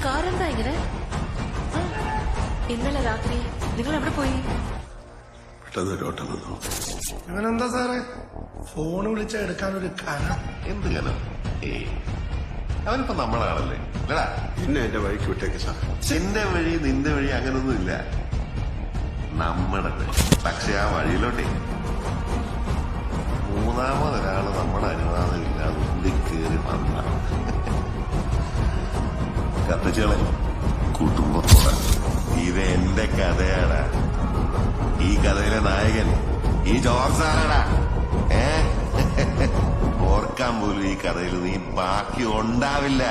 കാറെന്താ ഇങ്ങനെ? ഇന്നലെ രാത്രി നിങ്ങൾ എവിടെ പോയി? അങ്ങനെന്താ സാറേ ഫോൺ വിളിച്ച എടുക്കാനൊരു കനം? എന്ത് കനം? അവനിപ്പോ നമ്മളാണല്ലേ അല്ലടാ. പിന്നെ എന്റെ വഴിക്ക് വിട്ടേക്ക് സാർ. എന്റെ വഴി നിന്റെ വഴി അങ്ങനൊന്നും ഇല്ല, നമ്മുടെ വഴി. പക്ഷെ ആ വഴിയിലോട്ടെ മൂന്നാമതൊരാള് നമ്മുടെ അനുവാദമില്ലാതെ ഉള്ളിൽ കയറി വന്ന കത്തിച്ചുകളെ കുടുംബത്തോടെ. ഇത് എന്റെ കഥയാടാ. ഈ കഥയിലെ നായകൻ ഈ ജോർജ് സാറാടാ. ഓർക്കാൻ പോലും ഈ കഥയിൽ നീ ബാക്കി ഉണ്ടാവില്ല.